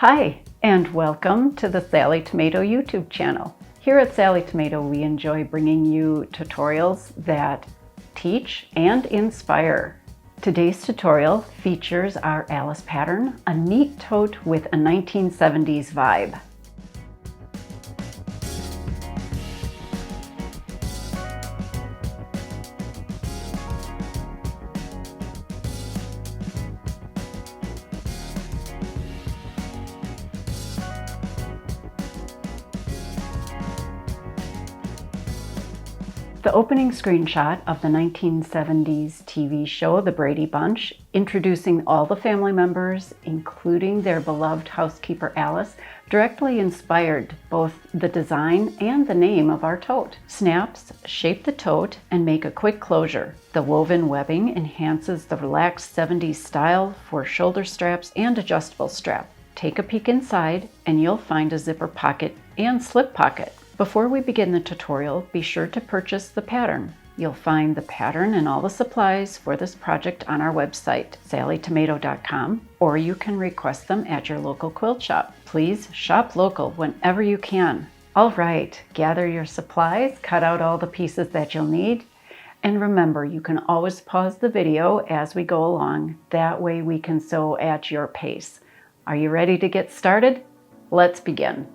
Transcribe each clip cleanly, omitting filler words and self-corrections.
Hi, and welcome to the Sallie Tomato YouTube channel. Here at Sallie Tomato, we enjoy bringing you tutorials that teach and inspire. Today's tutorial features our Alice pattern, a neat tote with a 1970s vibe. The opening screenshot of the 1970s TV show The Brady Bunch, introducing all the family members, including their beloved housekeeper Alice, directly inspired both the design and the name of our tote. Snaps shape the tote and make a quick closure. The woven webbing enhances the relaxed 70s style for shoulder straps and adjustable strap. Take a peek inside and you'll find a zipper pocket and slip pocket. Before we begin the tutorial, be sure to purchase the pattern. You'll find the pattern and all the supplies for this project on our website, sallietomato.com, or you can request them at your local quilt shop. Please shop local whenever you can. All right, gather your supplies, cut out all the pieces that you'll need, and remember, you can always pause the video as we go along. That way we can sew at your pace. Are you ready to get started? Let's begin.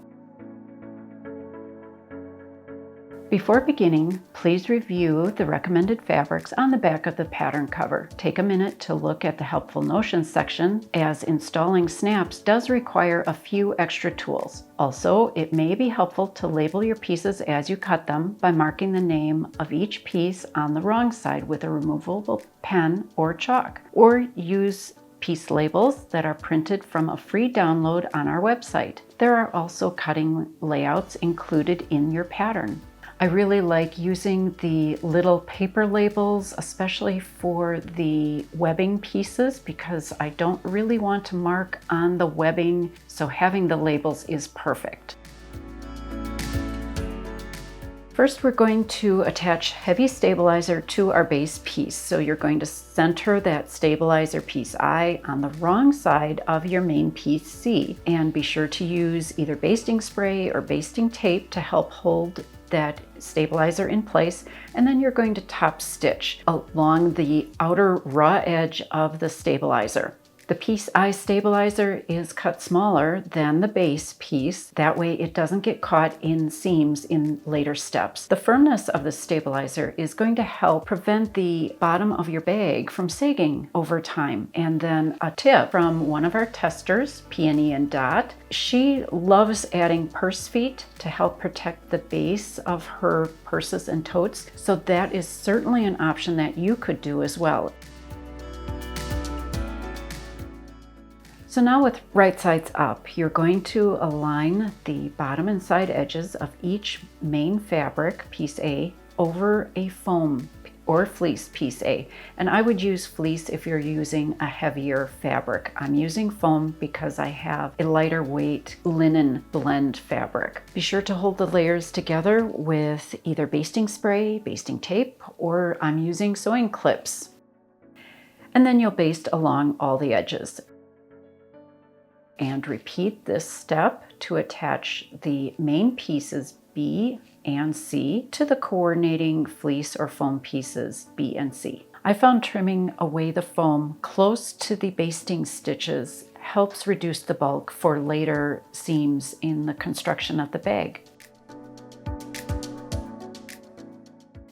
Before beginning, please review the recommended fabrics on the back of the pattern cover. Take a minute to look at the helpful notions section, as installing snaps does require a few extra tools. Also, it may be helpful to label your pieces as you cut them by marking the name of each piece on the wrong side with a removable pen or chalk, or use piece labels that are printed from a free download on our website. There are also cutting layouts included in your pattern. I really like using the little paper labels, especially for the webbing pieces, because I don't really want to mark on the webbing, so having the labels is perfect. First, we're going to attach heavy stabilizer to our base piece. So you're going to center that stabilizer piece I on the wrong side of your main piece C, and be sure to use either basting spray or basting tape to help hold that stabilizer in place, and then you're going to top stitch along the outer raw edge of the stabilizer. The piece I stabilizer is cut smaller than the base piece. That way it doesn't get caught in seams in later steps. The firmness of the stabilizer is going to help prevent the bottom of your bag from sagging over time. And then a tip from one of our testers, Peony and Dot. She loves adding purse feet to help protect the base of her purses and totes. So that is certainly an option that you could do as well. So now with right sides up, you're going to align the bottom and side edges of each main fabric, piece A, over a foam or fleece, piece A. And I would use fleece if you're using a heavier fabric. I'm using foam because I have a lighter weight linen blend fabric. Be sure to hold the layers together with either basting spray, basting tape, or I'm using sewing clips. And then you'll baste along all the edges. And repeat this step to attach the main pieces B and C to the coordinating fleece or foam pieces B and C. I found trimming away the foam close to the basting stitches helps reduce the bulk for later seams in the construction of the bag.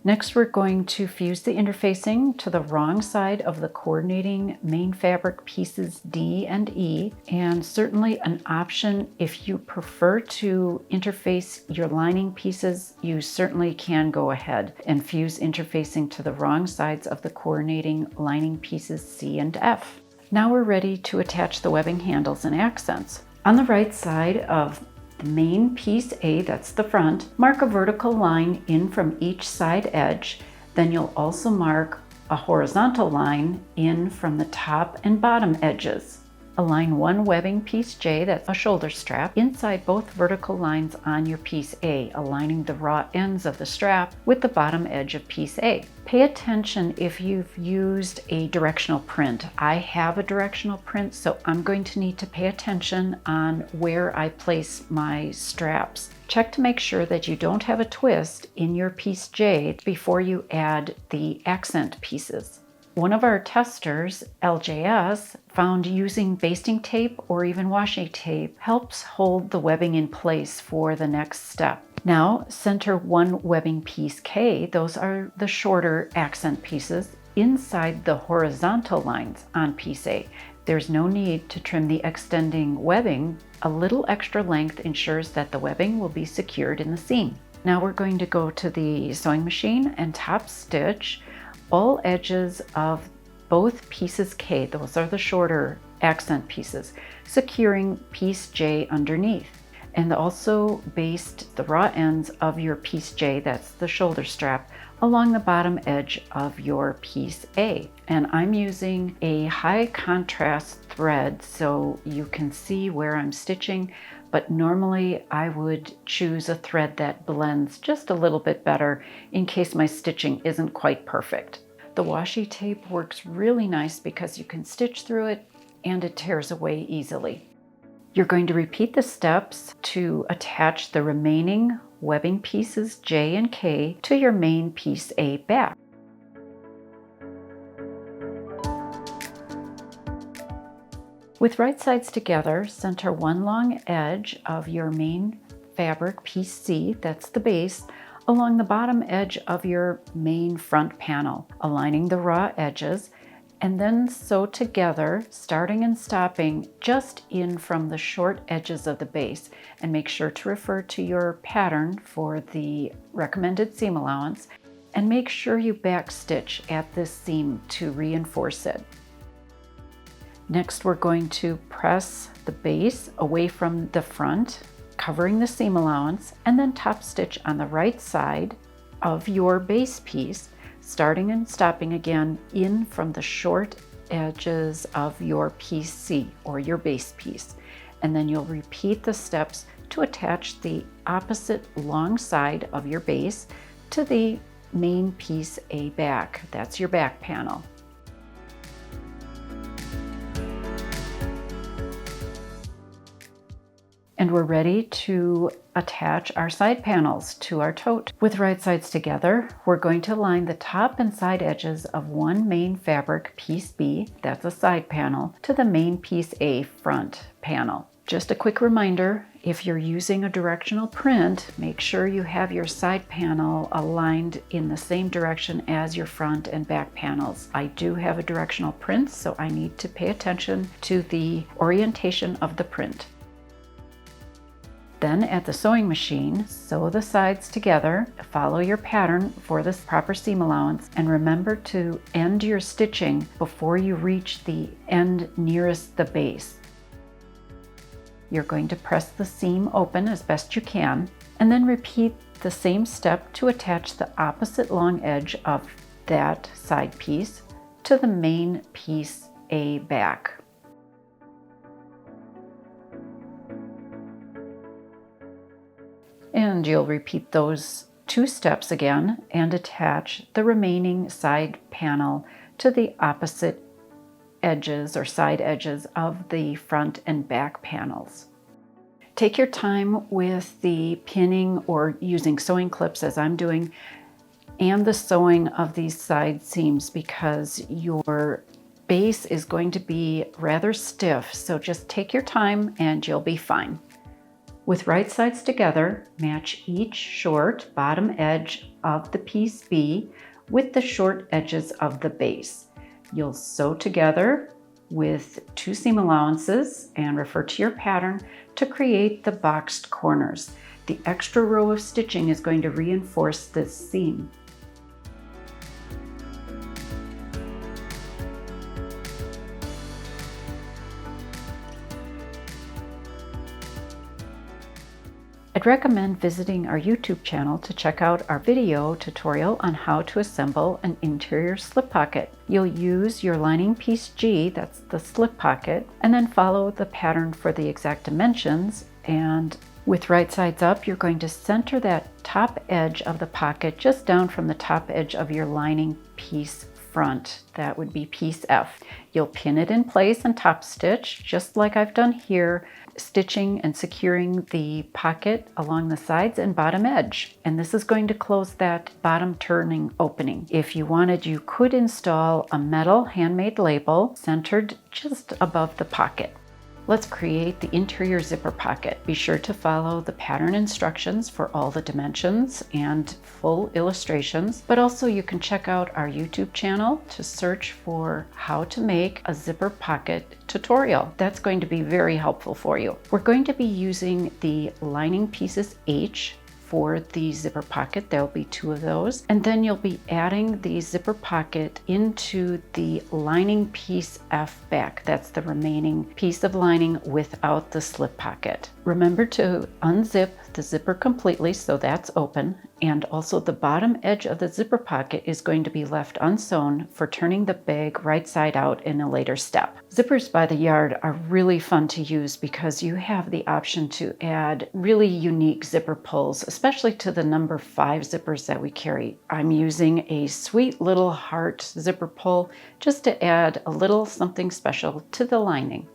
Next, we're going to fuse the interfacing to the wrong side of the coordinating main fabric pieces D and E, and certainly an option if you prefer to interface your lining pieces, you certainly can go ahead and fuse interfacing to the wrong sides of the coordinating lining pieces C and F. Now we're ready to attach the webbing handles and accents. On the right side of the main piece A, that's the front, mark a vertical line in from each side edge. Then you'll also mark a horizontal line in from the top and bottom edges. Align one webbing piece J, that's a shoulder strap, inside both vertical lines on your piece A, aligning the raw ends of the strap with the bottom edge of piece A. Pay attention if you've used a directional print. I have a directional print, so I'm going to need to pay attention on where I place my straps. Check to make sure that you don't have a twist in your piece J before you add the accent pieces. One of our testers, LJS, found using basting tape or even washi tape helps hold the webbing in place for the next step. Now, center one webbing piece K, those are the shorter accent pieces, inside the horizontal lines on piece A. There's no need to trim the extending webbing. A little extra length ensures that the webbing will be secured in the seam. Now we're going to go to the sewing machine and top stitch all edges of both pieces K, those are the shorter accent pieces, securing piece J underneath. And also baste the raw ends of your piece J, that's the shoulder strap, along the bottom edge of your piece A. And I'm using a high contrast thread so you can see where I'm stitching, but normally I would choose a thread that blends just a little bit better in case my stitching isn't quite perfect. The washi tape works really nice because you can stitch through it and it tears away easily. You're going to repeat the steps to attach the remaining webbing pieces J and K to your main piece A back. With right sides together, center one long edge of your main fabric piece C, that's the base, along the bottom edge of your main front panel, aligning the raw edges, and then sew together, starting and stopping just in from the short edges of the base. And make sure to refer to your pattern for the recommended seam allowance, and make sure you backstitch at this seam to reinforce it. Next, we're going to press the base away from the front, covering the seam allowance, and then top stitch on the right side of your base piece, starting and stopping again in from the short edges of your piece C or your base piece. And then you'll repeat the steps to attach the opposite long side of your base to the main piece A back. That's your back panel. And we're ready to attach our side panels to our tote. With right sides together, we're going to line the top and side edges of one main fabric piece B, that's a side panel, to the main piece A front panel. Just a quick reminder, if you're using a directional print, make sure you have your side panel aligned in the same direction as your front and back panels. I do have a directional print, so I need to pay attention to the orientation of the print. Then at the sewing machine, sew the sides together, follow your pattern for this proper seam allowance, and remember to end your stitching before you reach the end nearest the base. You're going to press the seam open as best you can, and then repeat the same step to attach the opposite long edge of that side piece to the main piece A back. And you'll repeat those two steps again and attach the remaining side panel to the opposite edges or side edges of the front and back panels. Take your time with the pinning or using sewing clips as I'm doing, and the sewing of these side seams, because your base is going to be rather stiff, so just take your time and you'll be fine. With right sides together, match each short bottom edge of the piece B with the short edges of the base. You'll sew together with two seam allowances and refer to your pattern to create the boxed corners. The extra row of stitching is going to reinforce this seam. I'd recommend visiting our YouTube channel to check out our video tutorial on how to assemble an interior slip pocket. You'll use your lining piece G, that's the slip pocket, and then follow the pattern for the exact dimensions. And with right sides up, you're going to center that top edge of the pocket just down from the top edge of your lining piece front. That would be piece F. You'll pin it in place and top stitch, just like I've done here, stitching and securing the pocket along the sides and bottom edge. And this is going to close that bottom turning opening. If you wanted, you could install a metal handmade label centered just above the pocket. Let's create the interior zipper pocket. Be sure to follow the pattern instructions for all the dimensions and full illustrations, but also you can check out our YouTube channel to search for how to make a zipper pocket tutorial. That's going to be very helpful for you. We're going to be using the lining pieces H for the zipper pocket. There'll be 2 of those. And then you'll be adding the zipper pocket into the lining piece F back. That's the remaining piece of lining without the slip pocket. Remember to unzip the zipper completely so that's open, and also the bottom edge of the zipper pocket is going to be left unsewn for turning the bag right side out in a later step. Zippers by the yard are really fun to use because you have the option to add really unique zipper pulls, especially to the number 5 zippers that we carry. I'm using a sweet little heart zipper pull just to add a little something special to the lining.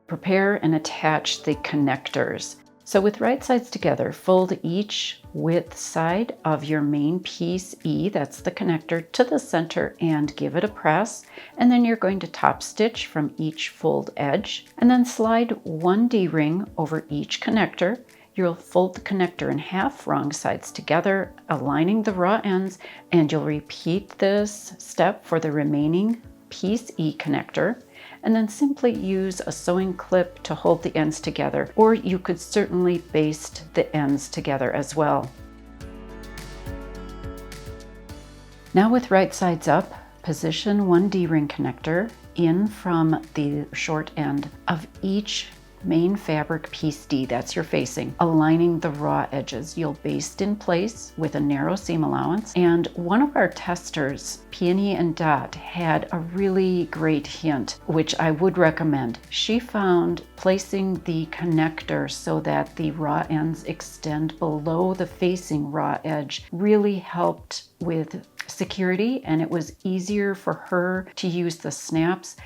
Prepare and attach the connectors. So with right sides together, fold each width side of your main piece E, that's the connector, to the center and give it a press. And then you're going to top stitch from each fold edge and then slide 1 D-ring over each connector. You'll fold the connector in half, wrong sides together, aligning the raw ends, and you'll repeat this step for the remaining piece E connector. And then simply use a sewing clip to hold the ends together, or you could certainly baste the ends together as well. Now with right sides up, position 1 D-ring connector in from the short end of each main fabric piece D, that's your facing, aligning the raw edges. You'll baste in place with a narrow seam allowance. And one of our testers, Peony and Dot, had a really great hint, which I would recommend. She found placing the connector so that the raw ends extend below the facing raw edge really helped with security, and it was easier for her to use the snaps.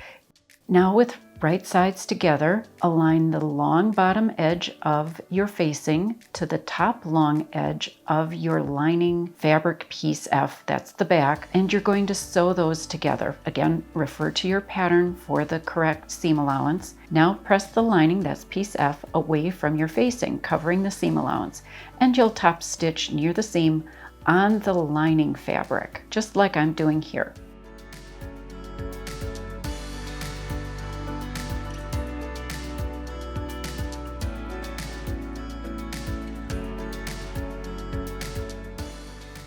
Now with right sides together, align the long bottom edge of your facing to the top long edge of your lining fabric piece F, that's the back, and you're going to sew those together. Again, refer to your pattern for the correct seam allowance. Now press the lining, that's piece F, away from your facing, covering the seam allowance, and you'll top stitch near the seam on the lining fabric, just like I'm doing here.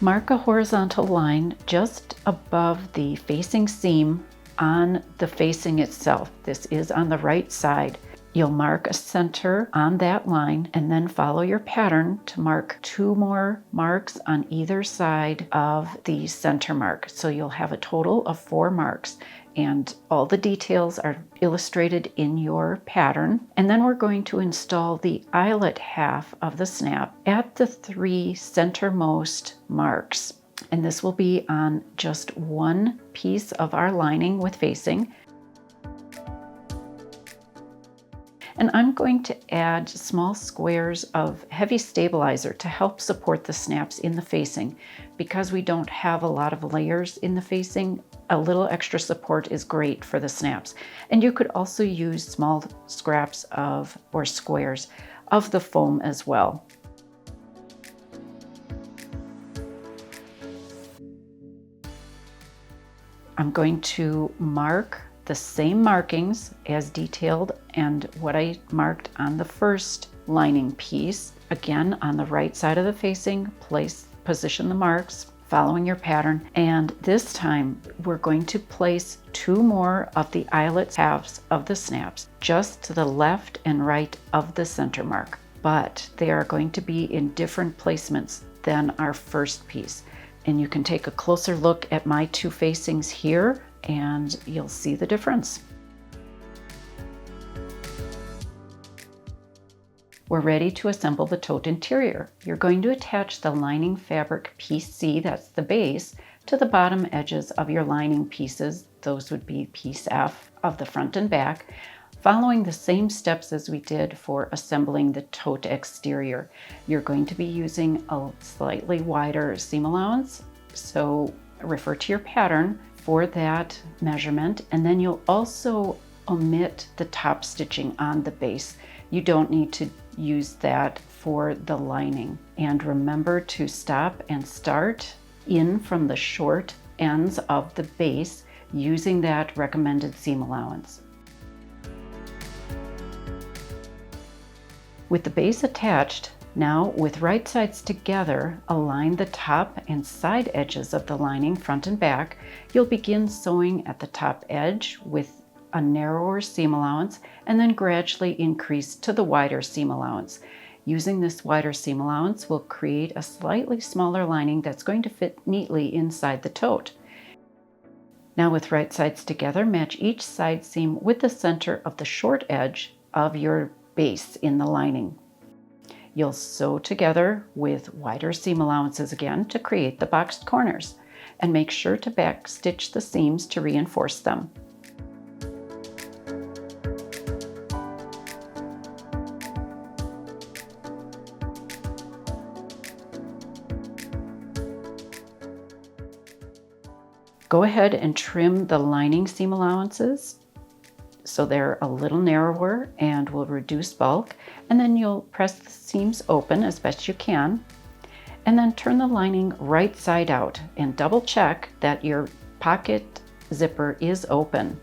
Mark a horizontal line just above the facing seam on the facing itself. This is on the right side. You'll mark a center on that line and then follow your pattern to mark 2 more marks on either side of the center mark. So you'll have a total of 4 marks. And all the details are illustrated in your pattern. And then we're going to install the eyelet half of the snap at the 3 centermost marks. And this will be on just 1 piece of our lining with facing. And I'm going to add small squares of heavy stabilizer to help support the snaps in the facing. Because we don't have a lot of layers in the facing, a little extra support is great for the snaps. And you could also use small scraps of, or squares of the foam as well. I'm going to mark the same markings as detailed and what I marked on the first lining piece. Again, on the right side of the facing, position the marks, following your pattern. And this time we're going to place 2 more of the eyelet halves of the snaps just to the left and right of the center mark. but they are going to be in different placements than our first piece. And you can take a closer look at my two facings here and you'll see the difference. We're ready to assemble the tote interior. You're going to attach the lining fabric piece C, that's the base, to the bottom edges of your lining pieces. Those would be piece F of the front and back, following the same steps as we did for assembling the tote exterior. You're going to be using a slightly wider seam allowance, so refer to your pattern for that measurement, and then you'll also omit the top stitching on the base. You don't need to use that for the lining. And remember to stop and start in from the short ends of the base using that recommended seam allowance. With the base attached, now with right sides together, align the top and side edges of the lining front and back. You'll begin sewing at the top edge with a narrower seam allowance and then gradually increase to the wider seam allowance. Using this wider seam allowance will create a slightly smaller lining that's going to fit neatly inside the tote. Now with right sides together, match each side seam with the center of the short edge of your base in the lining. You'll sew together with wider seam allowances again to create the boxed corners, and make sure to back stitch the seams to reinforce them. Go ahead and trim the lining seam allowances so they're a little narrower and will reduce bulk, and then you'll press the seams open as best you can, and then turn the lining right side out and double check that your pocket zipper is open.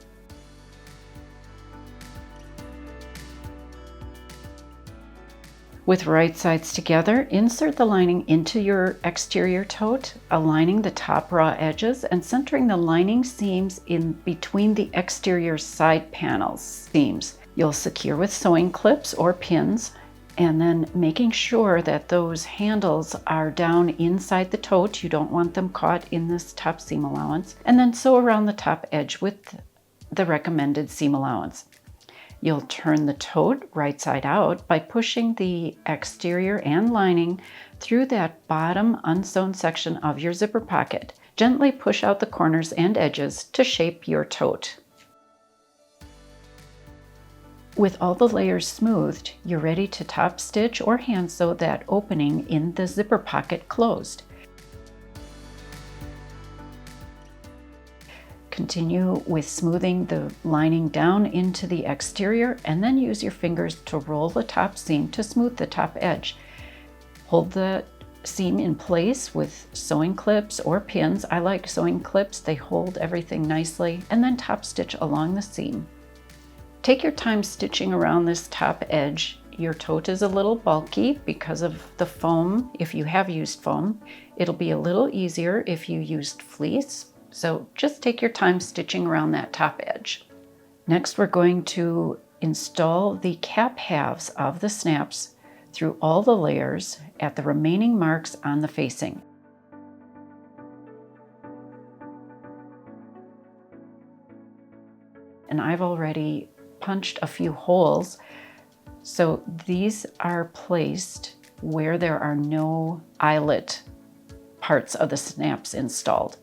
With right sides together, insert the lining into your exterior tote, aligning the top raw edges and centering the lining seams in between the exterior side panels seams. You'll secure with sewing clips or pins, and then making sure that those handles are down inside the tote. You don't want them caught in this top seam allowance, and then sew around the top edge with the recommended seam allowance. You'll turn the tote right side out by pushing the exterior and lining through that bottom unsewn section of your zipper pocket. Gently push out the corners and edges to shape your tote. With all the layers smoothed, you're ready to top stitch or hand sew that opening in the zipper pocket closed. Continue with smoothing the lining down into the exterior, and then use your fingers to roll the top seam to smooth the top edge. Hold the seam in place with sewing clips or pins. I like sewing clips, they hold everything nicely, and then top stitch along the seam. Take your time stitching around this top edge. Your tote is a little bulky because of the foam. If you have used foam, it'll be a little easier if you used fleece. So just take your time stitching around that top edge. Next, we're going to install the cap halves of the snaps through all the layers at the remaining marks on the facing. And I've already punched a few holes, so these are placed where there are no eyelet parts of the snaps installed.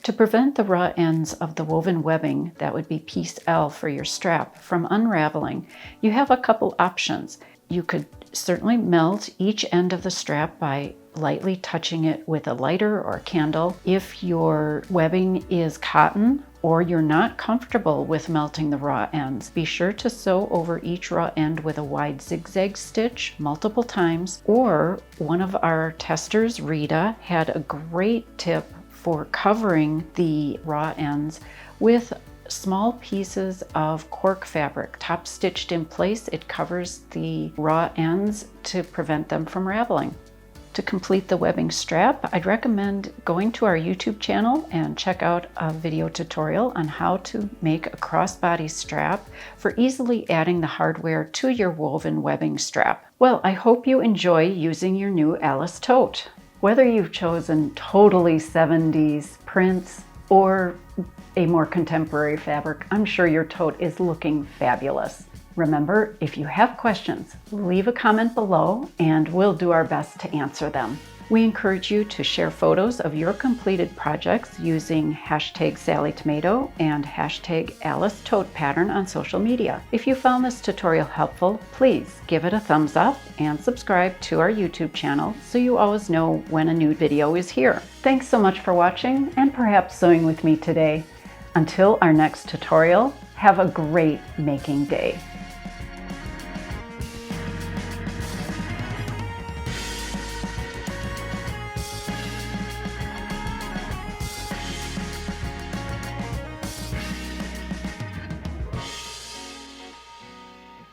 To prevent the raw ends of the woven webbing, that would be piece L for your strap, from unraveling, you have a couple options. You could certainly melt each end of the strap by lightly touching it with a lighter or a candle. If your webbing is cotton or you're not comfortable with melting the raw ends, be sure to sew over each raw end with a wide zigzag stitch multiple times. Or one of our testers, Rita, had a great tip for covering the raw ends with small pieces of cork fabric top stitched in place. It covers the raw ends to prevent them from raveling. To complete the webbing strap, I'd recommend going to our YouTube channel and check out a video tutorial on how to make a crossbody strap for easily adding the hardware to your woven webbing strap. Well, I hope you enjoy using your new Alice tote. Whether you've chosen totally 70s prints or a more contemporary fabric, I'm sure your tote is looking fabulous. Remember, if you have questions, leave a comment below and we'll do our best to answer them. We encourage you to share photos of your completed projects using hashtag SallieTomato and hashtag AliceTotePattern on social media. If you found this tutorial helpful, please give it a thumbs up and subscribe to our YouTube channel so you always know when a new video is here. Thanks so much for watching and perhaps sewing with me today. Until our next tutorial, have a great making day.